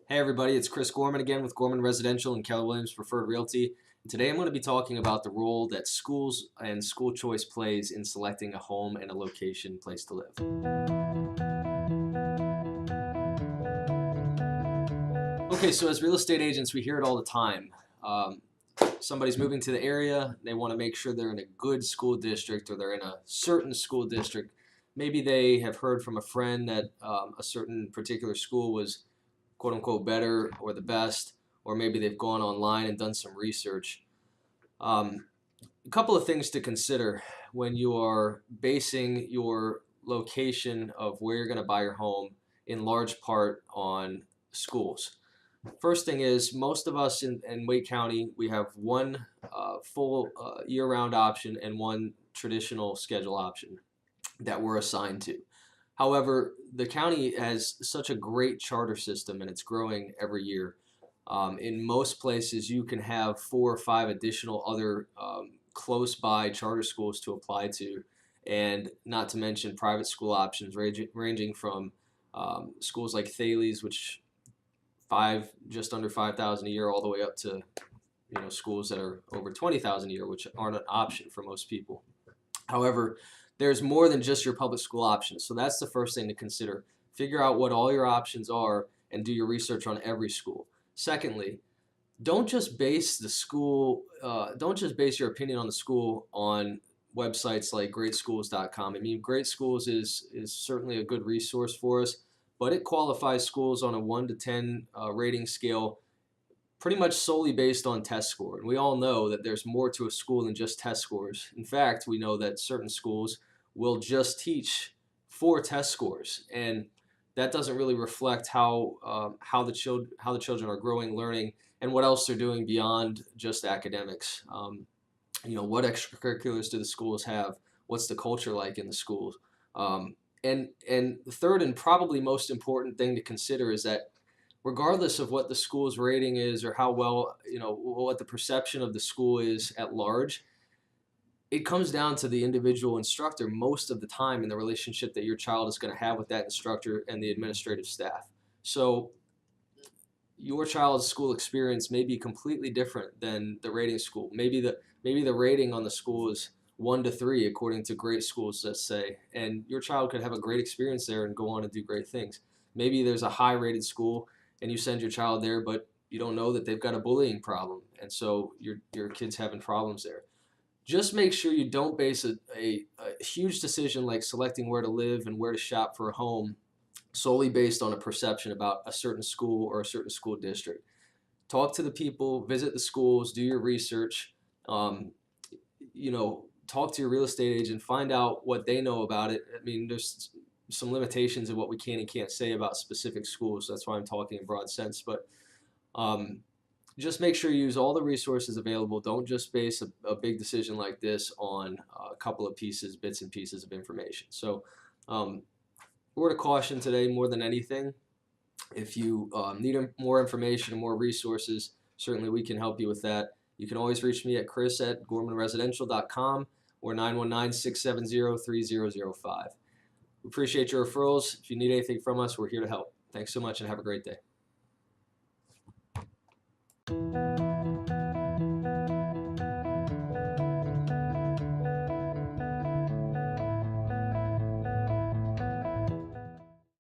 Hey everybody, it's Chris Gorman again with Gorman Residential and Keller Williams Preferred Realty. And today I'm going to be talking about the role that schools and school choice plays in selecting a home and a location place to live. Okay, so as real estate agents, we hear it all the time. Somebody's moving to the area, they want to make sure they're in a good school district or they're in a certain school district. Maybe they have heard from a friend that a certain particular school was quote unquote better or the best, or maybe they've gone online and done some research. A couple of things to consider when you are basing your location of where you're going to buy your home in large part on schools. First thing is, most of us in Wake County, we have one full year-round option and one traditional schedule option that we're assigned to. However, the county has such a great charter system and it's growing every year. In most places, you can have 4 or 5 additional other close by charter schools to apply to, and not to mention private school options ranging from schools like Thales, which just under 5,000 a year, all the way up to schools that are over 20,000 a year, which aren't an option for most people. However, there's more than just your public school options. So that's the first thing to consider. Figure out what all your options are and do your research on every school. Secondly, don't just base your opinion on the school on websites like greatschools.com. I mean, Great Schools is certainly a good resource for us, but it qualifies schools on a 1 to 10 rating scale pretty much solely based on test score. And we all know that there's more to a school than just test scores. In fact, we know that certain schools will just teach 4 test scores, and that doesn't really reflect how the children are growing, learning, and what else they're doing beyond just academics. What extracurriculars do the schools have? What's the culture like in the schools? And the third and probably most important thing to consider is that regardless of what the school's rating is or how well, what the perception of the school is at large, it comes down to the individual instructor most of the time in the relationship that your child is going to have with that instructor and the administrative staff. So your child's school experience may be completely different than the rating school. Maybe the rating on the school is 1 to 3 according to Great Schools, let's say, and your child could have a great experience there and go on and do great things. Maybe there's a high rated school and you send your child there, but you don't know that they've got a bullying problem, and so your kid's having problems there. Just make sure you don't base a huge decision like selecting where to live and where to shop for a home solely based on a perception about a certain school or a certain school district. Talk to the people, visit the schools, do your research, talk to your real estate agent, find out what they know about it. I mean, there's some limitations of what we can and can't say about specific schools. That's why I'm talking in broad sense. But just make sure you use all the resources available. Don't just base a big decision like this on a couple of bits and pieces of information. So word of caution today more than anything. If you need more information and more resources, certainly we can help you with that. You can always reach me at chris@gormanresidential.com or 919-670-3005. We appreciate your referrals. If you need anything from us, we're here to help. Thanks so much and have a great day.